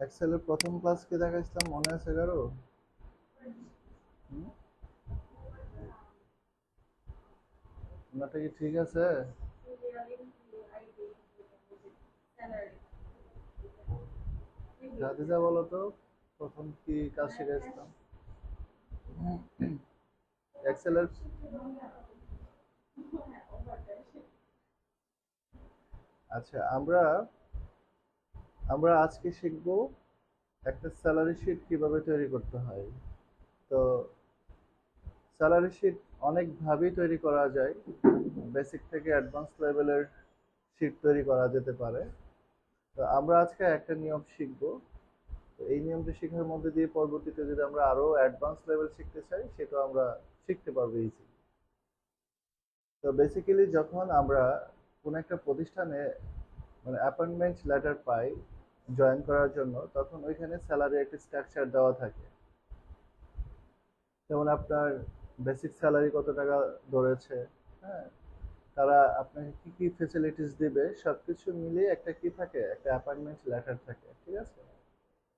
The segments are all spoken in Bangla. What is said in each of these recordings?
এক্সেলের প্রথম ক্লাস কি দেখাইছিলাম মনে আছে কারো? হুম? ওনাটা কি ঠিক আছে? জাদিজা বলো তো, প্রথম কি কাজ শিখাইছিলাম এক্সেলের? আচ্ছা, আমরা আমরা আজকে শিখব একটা স্যালারি শিট কিভাবে তৈরি করতে হয়। তো স্যালারি শিট অনেক ভাবেই তৈরি করা যায়। বেসিক থেকে অ্যাডভান্স লেভেলের শিট তৈরি করা যেতে পারে। তো আমরা আজকে একটা নিয়ম শিখব। তো এই নিয়মটি শেখার মধ্যে দিয়ে পরবর্তীতে যদি আমরা আরো অ্যাডভান্স লেভেল শিখতে চাই সেটা আমরা শিখতে পারবো ইজি। তো বেসিক্যালি যখন আমরা কোনো একটা প্রতিষ্ঠানে মানে অ্যাপয়েন্টমেন্ট লেটার পাই জয়েন করার জন্য, তখন ওইখানে স্যালারি একটা স্ট্রাকচার দেওয়া থাকে। যেমন আপনার বেসিক স্যালারি কত টাকা ধরেছে, হ্যাঁ, তারা আপনাকে কি কি ফেসিলিটিস দিবে সবকিছু মিলিয়ে একটা কি থাকে, একটা অ্যাপয়েন্টমেন্ট লেটার থাকে, ঠিক আছে?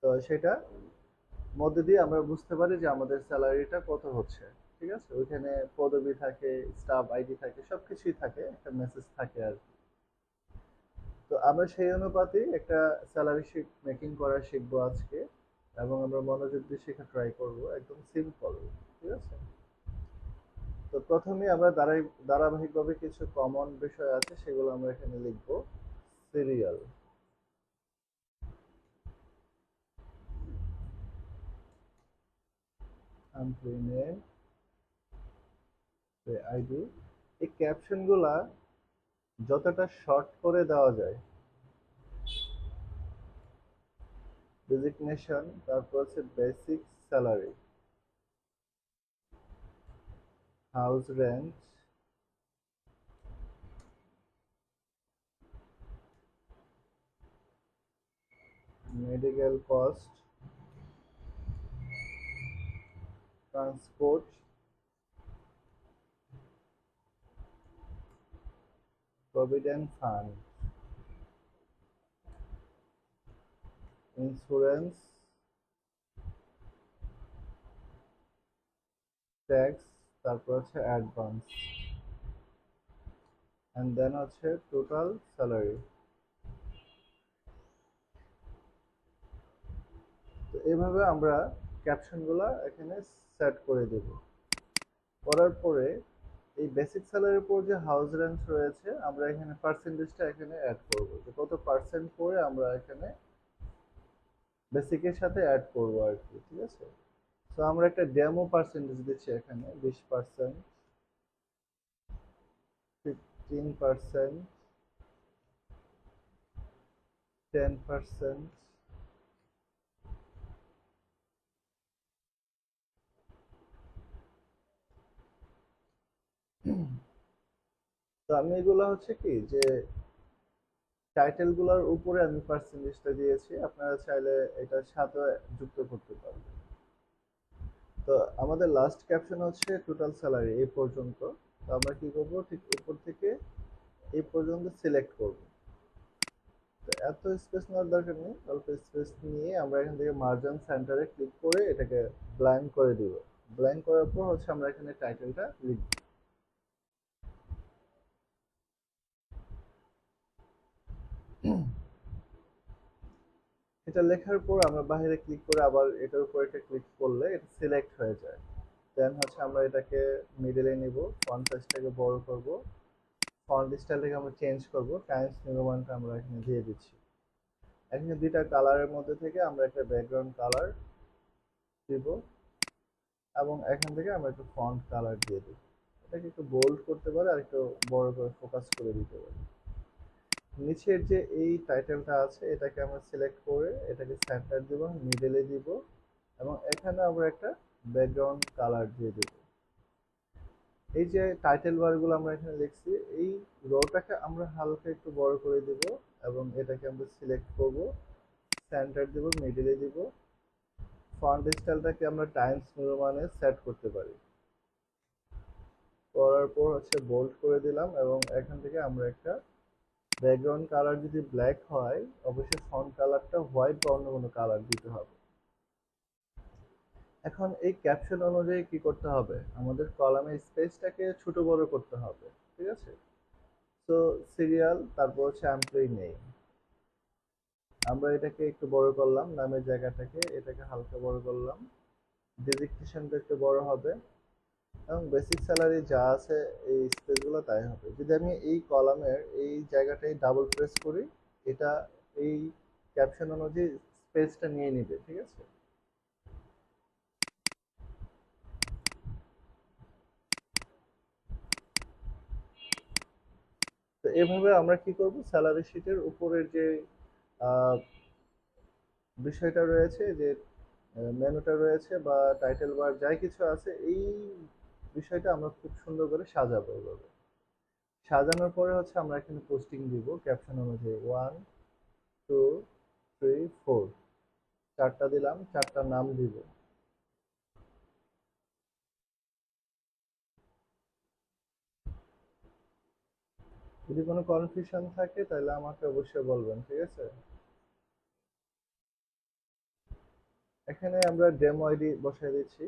তো সেটা মধ্যে দিয়ে আমরা বুঝতে পারি যে আমাদের স্যালারিটা কত হচ্ছে। ঠিক আছে, ওইখানে পদবি থাকে, স্টাফ আইডি থাকে, সবকিছুই থাকে, একটা মেসেজ থাকে আর কি। তো আমরা সেই অনুপাতে একটা স্যালারি শিট মেকিং করা শিখবো আজকে, এবং আমরা মনোযোগ দিয়ে শেখা ট্রাই করব, একদম সিম্পল। ঠিক আছে, তো প্রথমে আমরা ধারাবাহিকভাবে কিছু কমন বিষয় আছে সেগুলো আমরা এখানে লিখবো। Serial, employee name, ID. এই ক্যাপশনগুলা যতটা শর্ট করে দেওয়া যায়, ডেজিগনেশন, তারপর হচ্ছে basic salary, house rent, medical cost, transport, provident fund, insurance, tax, তারপর হচ্ছে অ্যাডভান্স, এন্ড দেন হচ্ছে টোটাল স্যালারি। তো এইভাবে আমরা ক্যাপশনগুলো এখানে সেট করে দেব। করার পরে এই বেসিক স্যালারির উপর যে হাউস রেন্ট রয়েছে, আমরা এখানে পার্সেন্টেজটা এখানে অ্যাড করব, যে কত পার্সেন্ট করে আমরা এখানে বেসিকের সাথে অ্যাড করবো আর কি। ঠিক আছে, তো আমরা একটা ডেমো পার্সেন্টেজ দিচ্ছি এখানে, 20%, 15%, 10%। তো আমি এগুলো হচ্ছে কি যে টাইটেল গুলোর উপরে আমি পার্সেন্টেজটা দিয়েছি, আপনারা চাইলে এটার সাথে যুক্ত করতে পারবেন। তো আমাদের লাস্ট ক্যাপশন হচ্ছে টোটাল স্যালারি এই পর্যন্ত। তো আমরা কি করব, ঠিক উপর থেকে এই পর্যন্ত সিলেক্ট করব। তো এত স্পেস নেওয়ার দরকার নেই, অল্প স্পেস নিয়ে আমরা এখান থেকে মার্জিন সেন্টারে ক্লিক করে এটাকে ব্ল্যাঙ্ক করে দিব। ব্ল্যাঙ্ক করার পর হচ্ছে আমরা এখানে টাইটেলটা লিখব। এটা লেখার পর আমরা বাইরে ক্লিক করে আবার এটার উপর একটা ক্লিক করলে এটা সিলেক্ট হয়ে যায়। দেন হচ্ছে আমরা এটাকে মিডলে নিব, ফন্ট সাইজটাকে বড় করব, ফন্ট স্টাইলটাকে আমরা চেঞ্জ করব, টাইমস নিউ রোমানটা আমরা এখানে দিয়ে দিচ্ছি। এখানে দুইটা কালারের মধ্যে থেকে আমরা একটা ব্যাকগ্রাউন্ড কালার দিব, এবং এখান থেকে আমরা একটু ফন্ট কালার দিয়ে দিব। এটাকে একটু বোল্ড করতে পারে আর একটু বড় করে ফোকাস করে দিতে পারি। নিচের যে এই টাইটেলটা আছে এটাকে আমরা সিলেক্ট করে এটাকে সেন্টার দিব, মিডলে দিব, এবং এখানে আমরা একটা ব্যাকগ্রাউন্ড কালার দিয়ে দেব। এই যে টাইটেল বারগুলো আমরা এখানে লিখছি, এই রোটাকে আমরা হালকা একটু বড় করে দেব, এবং এটাকে আমরা সিলেক্ট করব, সেন্টার দিব, মিডলে দিব, ফন্ট স্টাইলটাকে আমরা টাইমস নিউ রোমানে সেট করতে পারি। করার পর হচ্ছে বোল্ড করে দিলাম, এবং এখান থেকে আমরা একটা ব্যাকগ্রাউন্ড কালার যদি ব্ল্যাক হয়, অবশ্যই ফন্ট কালারটা হোয়াইট বা অন্য কোনো কালার দিতে হবে। এখন এই ক্যাপশন অনুযায়ী কি করতে হবে, আমাদের কলামের স্পেসটাকে ছোট বড় করতে হবে, ঠিক আছে? তো সিরিয়াল, তারপর হচ্ছে এমপ্লয়ি নেই, আমরা এটাকে একটু বড় করলাম, নামের জায়গাটাকে এটাকে হালকা বড় করলাম, ডেজিগনেশনটা একটু বড় হবে, এবং বেসিক স্যালারি যা আছে এই স্পেসগুলো তাই হবে। যদি আমি এই কলামের এই জায়গাটাই ডাবল প্রেস করি, এটা এই ক্যাপশন অনুযায়ী স্পেসটা নিয়ে নিবে, ঠিক আছে? তো এভাবে আমরা কি করব, স্যালারি শিটের উপরের যে আহ, বিষয়টা রয়েছে, যে মেনুটা রয়েছে বা টাইটেল বার যাই কিছু আছে, এই বিষয়টা আমরা খুব সুন্দর করে সাজাবো। এভাবে সাজানোর পরে হচ্ছে আমরা এখানে পোস্টিং দিব ক্যাপশন অনুযায়ী, 1 2 3 4, চারটা দিলাম, চারটার নাম দিব। যদি কোনো কনফিউশন থাকে তাহলে আমাকে অবশ্যই বলবেন, ঠিক আছে? এখানে আমরা ডেমো আইডি বসাই দিচ্ছি।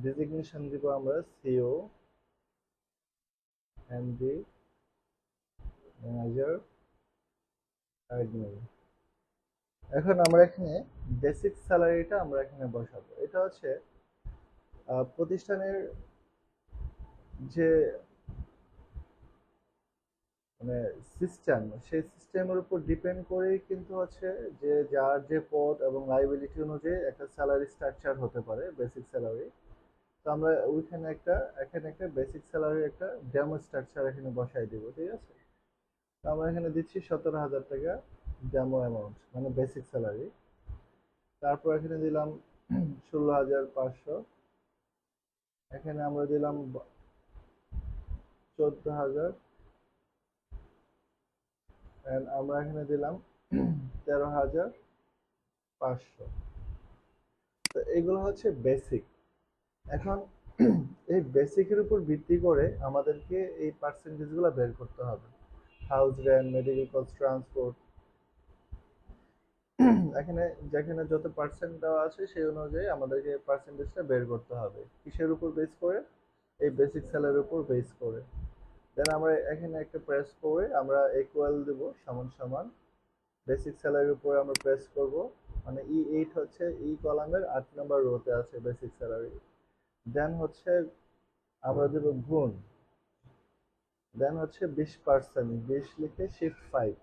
ডেজিগনেশন দিব আমরা সিও, এমডি, ম্যানেজার, অ্যাডমিন। এখন আমরা এখানে বেসিক স্যালারিটা আমরা এখানে বসাবো। এটা হচ্ছে প্রতিষ্ঠানের যে মানে সিস্টেম, সেই সিস্টেমের উপর ডিপেন্ড করেই কিন্তু হচ্ছে যে যার যে পদ এবং লাইবিলিটি অনুযায়ী একটা স্যালারি স্ট্রাকচার হতে পারে, বেসিক স্যালারি। তো আমরা ওইখানে এখানে একটা বেসিক স্যালারি একটা ডেমো স্ট্রাকচার এখানে বসাই দিব, ঠিক আছে? তো আমরা এখানে দিচ্ছি 17,000 টাকা ডেমো অ্যামাউন্ট, মানে বেসিক স্যালারি। তারপর এখানে দিলাম 16,500, এখানে আমরা দিলাম 14,000, আমরা এখানে দিলাম 13,500। তো এগুলো হচ্ছে বেসিক। এখন এই বেসিকের উপর ভিত্তি করে আমাদেরকে এই পার্সেন্টেজগুলো বের করতে হবে। House rent, medical cost, transport, এখানে যেখানে যত পার্সেন্ট দেওয়া আছে সেই অনুযায়ী আমাদেরকে পার্সেন্টেজটা বের করতে হবে। কিসের উপর বেস করে? এই বেসিক স্যালারির উপর বেস করে। দেন আমরা এখানে একটা প্রেস করে আমরা ইকুয়াল দেব, সমান সমান বেসিক স্যালারির উপরে আমরা প্রেস করব, মানে E8 হচ্ছে ই কলামের 8 নম্বর রোতে আছে বেসিক স্যালারি। দেন হচ্ছে আমরা দেব গুণ, দেন হচ্ছে 20%, 20 লিখে শিফট 5,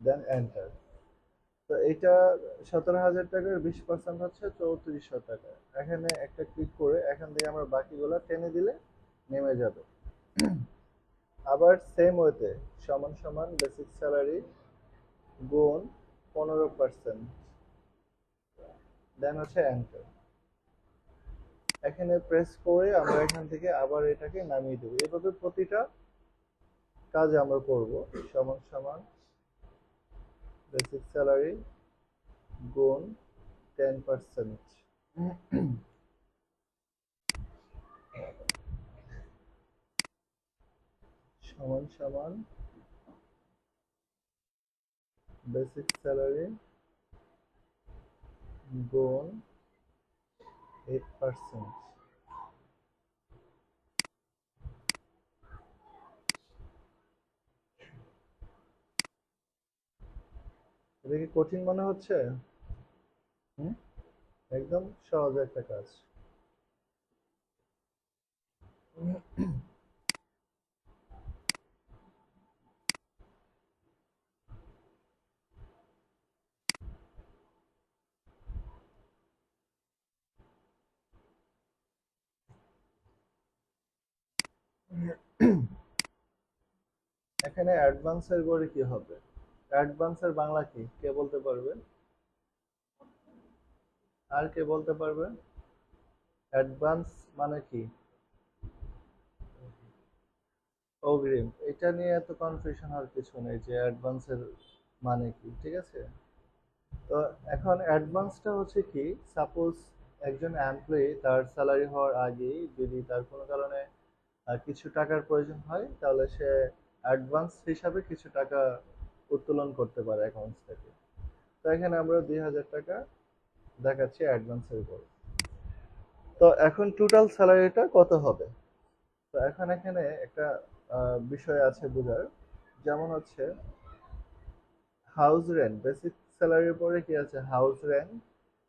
দেন এন্টার। তো এটা 17,000 টাকার 20% হচ্ছে 3400 টাকা। এখানে একটা ক্লিক করে এখান থেকে আমরা বাকিগুলো টেনে দিলে নেমে যাবে। আবার সেম ওয়েতে সমান সমান বেসিক স্যালারি গুণ 15%, দেন হচ্ছে এন্টার। এখানে প্রেস করে আমরা এখান থেকে আবার এটাকে নামিয়ে দেবো। এভাবে প্রতিটা কাজ আমরা করব। সমান সমান বেসিক স্যালারি গুণ 10%, সমান সমান বেসিক স্যালারি গুণ 8%। এটা কি কঠিন মনে হচ্ছে? হুম, একদম সহজ একটা কাজ। এখানে অ্যাডভান্সের পরে কি হবে? অ্যাডভান্সের বাংলা কি কে বলতে পারবে? আর কে বলতে পারবে অ্যাডভান্স মানে কি? অগ্রিম। এটা নিয়ে এত কনফিউশন হওয়ার কিছু নেই যে অ্যাডভান্সের মানে কি, ঠিক আছে? তো এখন অ্যাডভান্সটা হচ্ছে কি, সাপোজ একজন এমপ্লয়ি তার স্যালারি হওয়ার আগেই যদি তার কোনো কারণে কিছু টাকার প্রয়োজন হয় তাহলে সে অ্যাডভান্স হিসাবে কিছু টাকা উত্তোলন করতে পারে অ্যাকাউন্টস থেকে। তো এখানে আমরা 2,000 টাকা দেখাচ্ছি অ্যাডভান্সের উপর। তো এখন টোটাল স্যালারিটা কত হবে? তো এখন এখানে একটা বিষয় আছে বোঝার, যেমন হচ্ছে হাউস রেন্ট, বেসিক স্যালারির পরে কি আছে? House rent,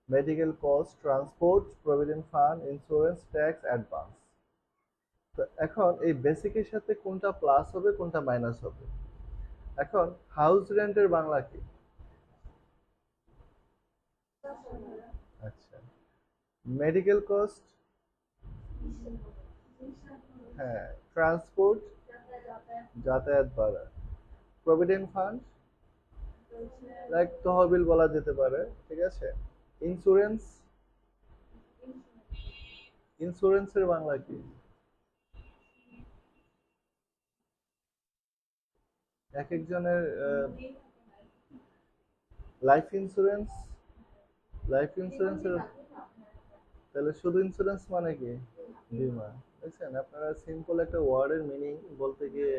medical cost, transport, provident fund, insurance, tax, advance. তো এখন এই বেসিকের সাথে কোনটা প্লাস হবে কোনটা মাইনাস হবে? এখন হাউস রেন্টের বাংলা কি? আচ্ছা, মেডিকেল কস্ট, হ্যাঁ, ট্রান্সপোর্ট, যাতায়াত ভাড়া, প্রভিডেন্ট ফান্ড, লাইক তহবিল বলা যেতে পারে, ঠিক আছে। ইন্স্যুরেন্স, ইন্স্যুরেন্সের বাংলা কি? এক একজনের লাইফ ইন্স্যুরেন্স, লাইফ ইন্স্যুরেন্সের তাহলে শুধু ইন্স্যুরেন্স মানে কি? বীমা। দেখছেন আপনারা সিম্পল একটা ওয়ার্ডের মিনিং বলতে গিয়ে।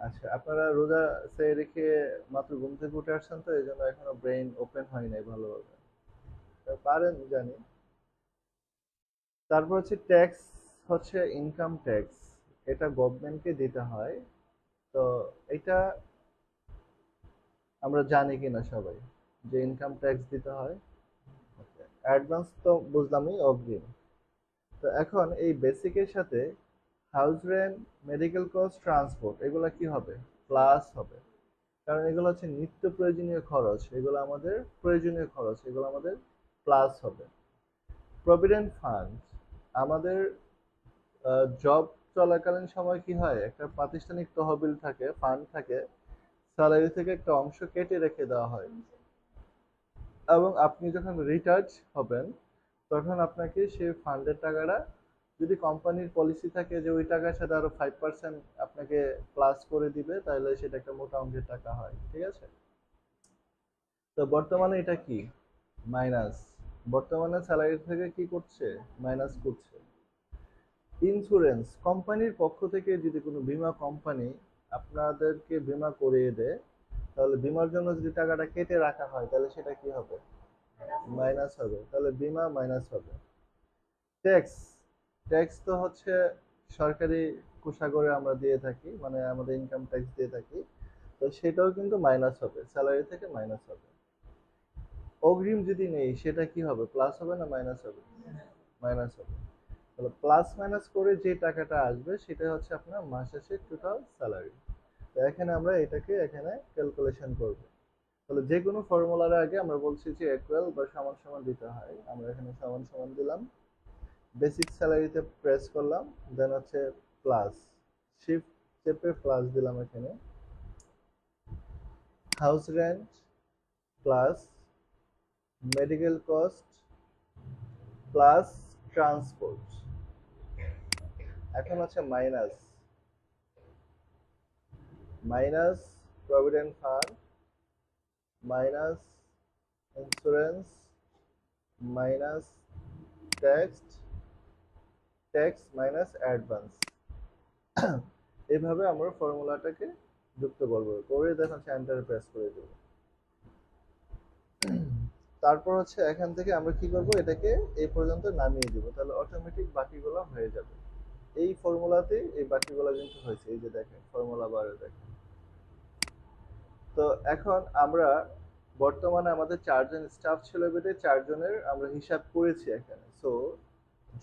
আচ্ছা, আপনারা রোজা সে রেখে মাত্র ঘুম থেকে উঠে আসছেন, তো এই জন্য এখনো ব্রেইন ওপেন হয় নাই ভালোভাবে। পারেন জানি। তারপর হচ্ছে ট্যাক্স, হচ্ছে ইনকাম ট্যাক্স, এটা গভর্নমেন্টকে দিতে হয়। তো এটা আমরা জানি কিনা সবাই যে ইনকাম ট্যাক্স দিতে হয়। অ্যাডভান্স তো বুঝলামই, অগ্রিম। তো এখন এই বেসিকের সাথে house rent, medical cost, transport এগুলো কি হবে? প্লাস হবে। কারণ এগুলো হচ্ছে নিত্য প্রয়োজনীয় খরচ, এগুলো আমাদের প্রয়োজনীয় খরচ, এগুলো আমাদের প্লাস হবে। প্রভিডেন্ট ফান্ড, আমাদের জব চলাকালীন সময় কি হয়, একটা প্রাতিষ্ঠানিক তহবিল থাকে, ফান্ড থাকে, স্যালারি থেকে একটা অংশ কেটে রেখে দেওয়া হয়, এবং আপনি যখন রিটায়ার্ড হবেন তখন আপনাকে সেই ফান্ডের টাকাটা, যদি কোম্পানির পলিসি থাকে যে ওই টাকার সাথে আরো 5% আপনাকে প্লাস করে দিবে, তাহলে সেটা একটা মোটা অঙ্কের টাকা হয়, ঠিক আছে। তো বর্তমানে এটা কি? মাইনাস। বর্তমানে স্যালারি থেকে কি করছে? মাইনাস করছে। ইন্স্যুরেন্স, কোম্পানির পক্ষ থেকে যদি কোনো বীমা কোম্পানি আপনাদেরকে বীমা করিয়ে দেয়, তাহলে বীমার জন্য যদি টাকাটা কেটে রাখা হয় তাহলে সেটা কি হবে? মাইনাস হবে। তাহলে বীমা মাইনাস হবে। ট্যাক্স, ট্যাক্স তো হচ্ছে সরকারি কোষাগারে আমরা দিয়ে থাকি, মানে আমাদের ইনকাম ট্যাক্স দিয়ে থাকি। তো সেটাও কিন্তু মাইনাস হবে, স্যালারি থেকে মাইনাস হবে। অগ্রিম যদি নেই সেটা কি হবে? প্লাস হবে না মাইনাস হবে? মাইনাস হবে। তাহলে প্লাস মাইনাস করে যে টাকাটা আসবে সেটা হচ্ছে আপনার মাস শেষে টোটাল স্যালারি। তো এখানে আমরা এটাকে এখানে ক্যালকুলেশন করব। তাহলে যে কোনো ফর্মুলার আগে আমরা বলছি যে ইকুয়াল বা সমান সমান দিতে হয়, আমরা এখানে সমান সমান দিলাম, বেসিক স্যালারিতে প্রেস করলাম, দেন হচ্ছে প্লাস, শিফট চেপে প্লাস দিলাম এখানে, house rent plus, medical cost plus, transport. এখন হচ্ছে minus, minus provident fund, minus insurance, minus tax, tax minus advance. এইভাবে আমরা ফর্মুলাটাকে যুক্ত করব, করে দেখুন এন্টার প্রেস করে দেব। তারপর হচ্ছে এখান থেকে আমরা কি করব, এটাকে এই পর্যন্ত নামিয়ে দিব, তাহলে অটোমেটিক বাকিগুলো হয়ে যাবে। এই ফর্মুলাতেই এই বাকিগুলো কিন্তু হয়েছে, এই যে দেখেন ফর্মুলা বারে দেখেন। তো এখন আমরা বর্তমানে আমাদের 4 জন স্টাফ ছিল বেটে 4 জনের আমরা হিসাব করেছি এখানে। সো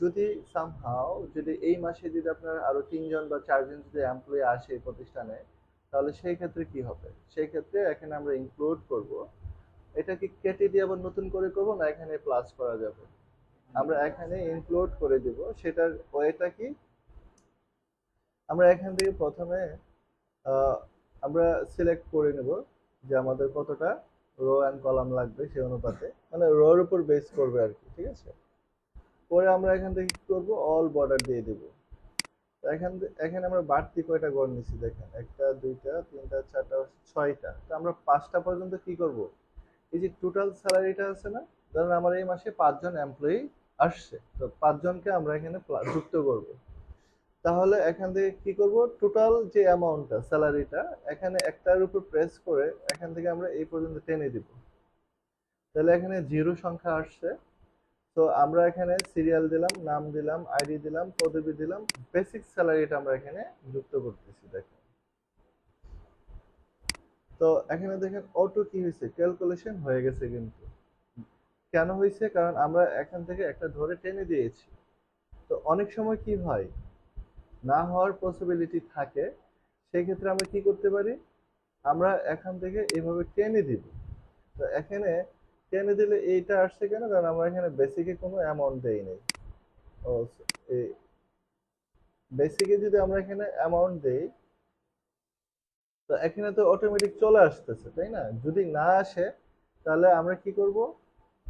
যদি সামহাও যদি এই মাসে যদি আপনার আরো 3 জন বা 4 জন যদি এমপ্লয়ি আসে এই প্রতিষ্ঠানে, তাহলে সেই ক্ষেত্রে কি হবে? সেই ক্ষেত্রে এখানে আমরা ইনক্লুড করব। এটা কি কেটে দিয়ে আবার নতুন করে করব না এখানে প্লাস করা যাবে? আমরা এখানে ইনক্লুড করে দিব। সেটার ওয়েটা কি? আমরা এখান থেকে প্রথমে আহ, আমরা সিলেক্ট করে নেব যে আমাদের কতটা রো অ্যান্ড কলাম লাগবে সেই অনুপাতে, মানে রোর উপর বেস করবে আর কি, ঠিক আছে। পরে আমরা এখান থেকে কি করব, অল বর্ডার দিয়ে দেব। এখানে আমরা বাড়তি কয়টা গড় নিছি দেখেন, একটা দুইটা তিনটা চারটা 6টা, তো আমরা 5টা পর্যন্ত কি করব, এই যে টোটাল স্যালারিটা আছে না, ধরুন আমার এই মাসে 5 জন এমপ্লয়ি আসছে, তো 5 জনকে আমরা এখানে যুক্ত করব। তাহলে এখান থেকে কি করব, টোটাল যে অ্যামাউন্টটা স্যালারিটা এখানে একটার উপর প্রেস করে এখান থেকে আমরা এই পর্যন্ত টেনে দিব। তাহলে এখানে জিরো সংখ্যা আসছে, তো আমরা এখানে সিরিয়াল দিলাম, নাম দিলাম, আইডি দিলাম, পদবি দিলাম, বেসিক স্যালারিটা আমরা এখানে যুক্ত করতেছি। দেখেন, তো এখানে দেখেন অটো কি হয়েছে, ক্যালকুলেশন হয়ে গেছে। কিন্তু কেন হয়েছে, কারণ আমরা এখান থেকে একটা ধরে টেনে দিয়েছি। তো অনেক সময় কি হয়, না হওয়ার পসিবিলিটি থাকে, সেই ক্ষেত্রে আমরা কি করতে পারি, আমরা এখান থেকে এইভাবে টেনে দিব। তো এখানে টেনে দিলে এইটা আসছে কেন, কারণ আমরা এখানে বেসিকে কোনো অ্যামাউন্ট দেই নাই। ও, এই বেসিকে যদি আমরা এখানে অ্যামাউন্ট দেই, তো এখানে তো অটোমেটিক চলে আসতেছে, তাই না? যদি না আসে তাহলে আমরা কি করব,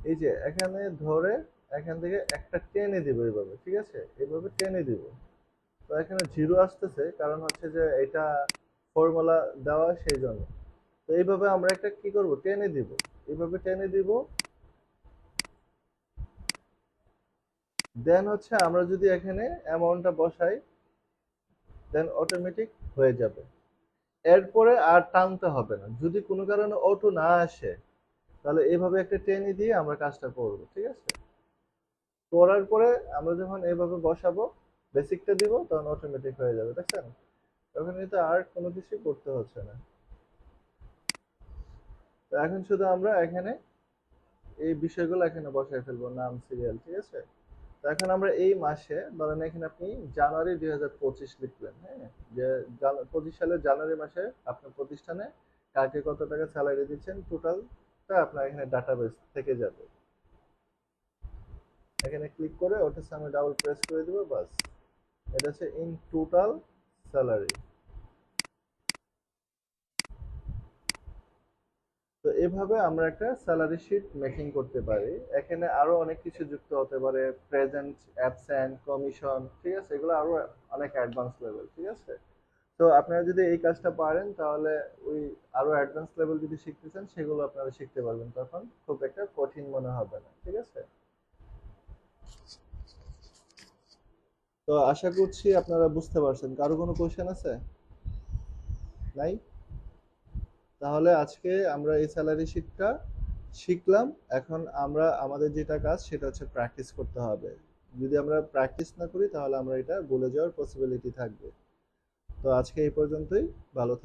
এই যে এখানে ধরে এখান থেকে একটা টেনে দিব এইভাবে, ঠিক আছে, এইভাবে টেনে দিব। তো এখানে জিরো আসতেছে, কারণ হচ্ছে যে এটা ফর্মুলা দেওয়া, সেই জন্য। তো এইভাবে আমরা একটা কি করব, টেনে দিব, এইভাবে টেনে দিব। দেন হচ্ছে আমরা যদি এখানে অ্যামাউন্টটা বসাই, দেন অটোমেটিক হয়ে যাবে। এরপরে আর টানতে হবে না। যদি কোনো কারণে অটো না আসে, তাহলে এইভাবে একটা টেনে দিয়ে আমরা কাজটা করব, ঠিক আছে? করার পরে আমরা যখন এইভাবে বসাবো, বেসিকটা দিব, তখন অটোমেটিক হয়ে যাবে, দেখছেন? তখন কিন্তু আর কোনো কিছু করতে হচ্ছে না। তো এখন শুধু আমরা এখানে এই বিষয়গুলো এখানে বসায় ফেলবো, নাম, সিরিয়াল, ঠিক আছে? তো এখন আমরা এই মাসে ধরেন এখানে আপনি জানুয়ারি 2025 লিখলেন, হ্যাঁ, যে 25 সালের জানুয়ারি মাসে আপনার প্রতিষ্ঠানে কাকে কত টাকা স্যালারি দিচ্ছেন, টোটালটা আপনার এখানে ডাটাবেস থেকে যাবে। এখানে ক্লিক করে ওটার সামনে ডাবল প্রেস করে দিব, বাস। এটা হচ্ছে ইন টোটাল স্যালারি। তো এভাবে আমরা একটা স্যালারি শিট মেকিং করতে পারি। এখানে আরো অনেক কিছু যুক্ত হতে পারে, প্রেজেন্ট, অ্যাবসেন্ট, কমিশন, ঠিক আছে, এগুলো আরো অনেক অ্যাডভান্স লেভেল, ঠিক আছে? তো আপনারা যদি এই কাজটা পারেন, তাহলে ওই আরো অ্যাডভান্স লেভেল যদি শিখতে চান, সেগুলো আপনারা শিখতে পারবেন, তখন খুব একটা কঠিন মনে হবে না, ঠিক আছে? তো আশা করছি আপনারা বুঝতে পারছেন। কারো কোনো কোশ্চেন আছে? নাই? তাহলে আজকে আমরা এই স্যালারি শিটটা শিখলাম। এখন আমরা আমাদের যেটা কাজ সেটা হচ্ছে প্র্যাকটিস করতে হবে। যদি আমরা প্র্যাকটিস না করি তাহলে আমরা এটা ভুলে যাওয়ার পসিবিলিটি থাকবে। তো আজকে এই পর্যন্তই। ভালো থাকবেন।